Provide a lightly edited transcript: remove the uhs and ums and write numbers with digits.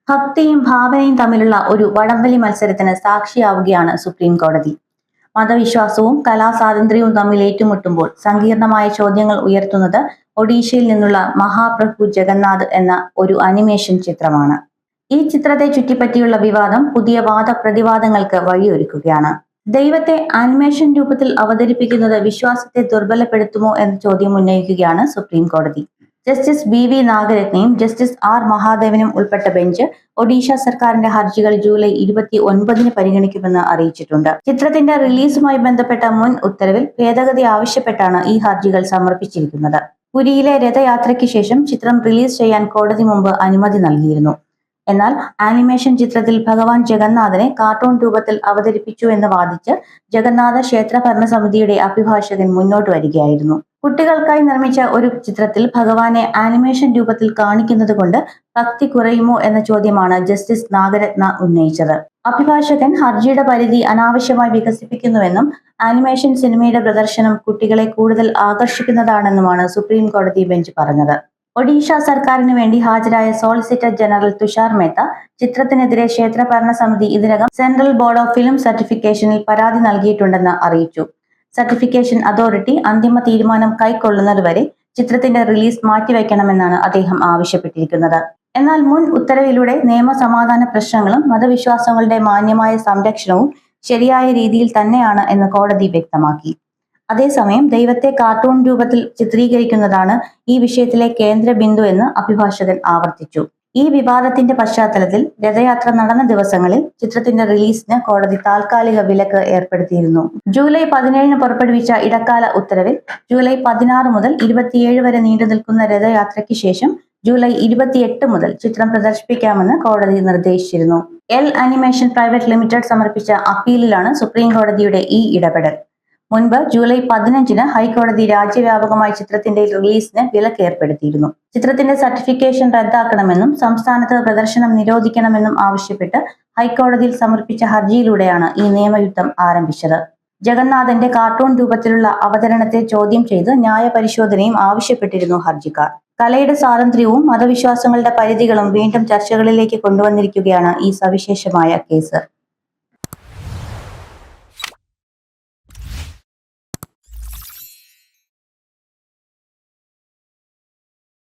ഭക്തിയും ഭാവനയും തമ്മിലുള്ള ഒരു വടംവലി മത്സരത്തിന് സാക്ഷിയാവുകയാണ് സുപ്രീം കോടതി. മതവിശ്വാസവും കലാസ്വാതന്ത്ര്യവും തമ്മിൽ ഏറ്റുമുട്ടുമ്പോൾ സങ്കീർണമായ ചോദ്യങ്ങൾ ഉയർത്തുന്നത് ഒഡീഷയിൽ നിന്നുള്ള മഹാപ്രഭു ജഗന്നാഥ് എന്ന ഒരു അനിമേഷൻ ചിത്രമാണ്. ഈ ചിത്രത്തെ ചുറ്റിപ്പറ്റിയുള്ള വിവാദം പുതിയ വാദപ്രതിവാദങ്ങൾക്ക് വഴിയൊരുക്കുകയാണ്. ദൈവത്തെ ആനിമേഷൻ രൂപത്തിൽ അവതരിപ്പിക്കുന്നത് വിശ്വാസത്തെ ദുർബലപ്പെടുത്തുമോ എന്ന ചോദ്യം ഉന്നയിക്കുകയാണ് സുപ്രീം കോടതി. ജസ്റ്റിസ് ബി നാഗരത്നയും ജസ്റ്റിസ് ആർ മഹാദേവനും ഉൾപ്പെട്ട ബെഞ്ച് ഒഡീഷ സർക്കാരിന്റെ ഹർജികൾ ജൂലൈ 29 പരിഗണിക്കുമെന്ന് അറിയിച്ചിട്ടുണ്ട്. ചിത്രത്തിന്റെ റിലീസുമായി ബന്ധപ്പെട്ട മുൻ ഉത്തരവിൽ ഭേദഗതി ആവശ്യപ്പെട്ടാണ് ഈ ഹർജികൾ സമർപ്പിച്ചിരിക്കുന്നത്. പുരിയിലെ രഥയാത്രയ്ക്ക് ശേഷം ചിത്രം റിലീസ് ചെയ്യാൻ കോടതി മുമ്പ് അനുമതി നൽകിയിരുന്നു. എന്നാൽ ആനിമേഷൻ ചിത്രത്തിൽ ഭഗവാൻ ജഗന്നാഥനെ കാർട്ടൂൺ രൂപത്തിൽ അവതരിപ്പിച്ചു എന്ന് വാദിച്ച് ജഗന്നാഥ ക്ഷേത്ര ഭരണസമിതിയുടെ അഭിഭാഷകൻ മുന്നോട്ട് വരികയായിരുന്നു. കുട്ടികൾക്കായി നിർമ്മിച്ച ഒരു ചിത്രത്തിൽ ഭഗവാനെ ആനിമേഷൻ രൂപത്തിൽ കാണിക്കുന്നത് കൊണ്ട് ഭക്തി കുറയുമോ എന്ന ചോദ്യമാണ് ജസ്റ്റിസ് നാഗരത്ന ഉന്നയിച്ചത്. അഭിഭാഷകൻ ഹർജിയുടെ പരിധി അനാവശ്യമായി വികസിപ്പിക്കുന്നുവെന്നും ആനിമേഷൻ സിനിമയുടെ പ്രദർശനം കുട്ടികളെ കൂടുതൽ ആകർഷിക്കുന്നതാണെന്നുമാണ് സുപ്രീം കോടതി ബെഞ്ച് പറഞ്ഞത്. ഒഡീഷ സർക്കാരിന് വേണ്ടി ഹാജരായ സോളിസിറ്റർ ജനറൽ തുഷാർ മേത്ത ചിത്രത്തിനെതിരെ ക്ഷേത്ര ഭരണസമിതി ഇതിനകം സെൻട്രൽ ബോർഡ് ഓഫ് ഫിലിം സർട്ടിഫിക്കേഷനിൽ പരാതി നൽകിയിട്ടുണ്ടെന്ന് അറിയിച്ചു. സർട്ടിഫിക്കേഷൻ അതോറിറ്റി അന്തിമ തീരുമാനം കൈക്കൊള്ളുന്നതുവരെ ചിത്രത്തിന്റെ റിലീസ് മാറ്റിവെക്കണമെന്നാണ് അദ്ദേഹം ആവശ്യപ്പെട്ടിരിക്കുന്നത്. എന്നാൽ മുൻ ഉത്തരവിലൂടെ നിയമസമാധാന പ്രശ്നങ്ങളും മതവിശ്വാസങ്ങളുടെ മാന്യമായ സംരക്ഷണവും ശരിയായ രീതിയിൽ തന്നെയാണ് എന്ന് കോടതി വ്യക്തമാക്കി. അതേസമയം ദൈവത്തെ കാർട്ടൂൺ രൂപത്തിൽ ചിത്രീകരിക്കുന്നതാണ് ഈ വിഷയത്തിലെ കേന്ദ്ര ബിന്ദു എന്ന് അഭിഭാഷകൻ ആവർത്തിച്ചു. ഈ വിവാദത്തിന്റെ പശ്ചാത്തലത്തിൽ രഥയാത്ര നടന്ന ദിവസങ്ങളിൽ ചിത്രത്തിന്റെ റിലീസിന് കോടതി താൽക്കാലിക വിലക്ക് ഏർപ്പെടുത്തിയിരുന്നു. ജൂലൈ 17 പുറപ്പെടുവിച്ച ഇടക്കാല ഉത്തരവിൽ ജൂലൈ 16 മുതൽ 27 വരെ നീണ്ടു നിൽക്കുന്ന രഥയാത്രയ്ക്ക് ശേഷം ജൂലൈ 28 മുതൽ ചിത്രം പ്രദർശിപ്പിക്കാമെന്ന് കോടതി നിർദ്ദേശിച്ചിരുന്നു. എൽ അനിമേഷൻ പ്രൈവറ്റ് ലിമിറ്റഡ് സമർപ്പിച്ച അപ്പീലിലാണ് സുപ്രീം കോടതിയുടെ ഈ ഇടപെടൽ. മുൻപ് ജൂലൈ 15 ഹൈക്കോടതി രാജ്യവ്യാപകമായി ചിത്രത്തിന്റെ റിലീസിന് വിലക്ക് ഏർപ്പെടുത്തിയിരുന്നു. ചിത്രത്തിന്റെ സർട്ടിഫിക്കേഷൻ റദ്ദാക്കണമെന്നും സംസ്ഥാനത്ത് പ്രദർശനം നിരോധിക്കണമെന്നും ആവശ്യപ്പെട്ട് ഹൈക്കോടതിയിൽ സമർപ്പിച്ച ഹർജിയിലൂടെയാണ് ഈ നിയമയുദ്ധം ആരംഭിച്ചത്. ജഗന്നാഥന്റെ കാർട്ടൂൺ രൂപത്തിലുള്ള അവതരണത്തെ ചോദ്യം ചെയ്ത് ന്യായപരിശോധനയും ആവശ്യപ്പെട്ടിരുന്നു ഹർജിക്കാർ. കലയുടെ സ്വാതന്ത്ര്യവും മതവിശ്വാസങ്ങളുടെ പരിധികളും വീണ്ടും ചർച്ചകളിലേക്ക് കൊണ്ടുവന്നിരിക്കുകയാണ് ഈ സവിശേഷമായ കേസ്.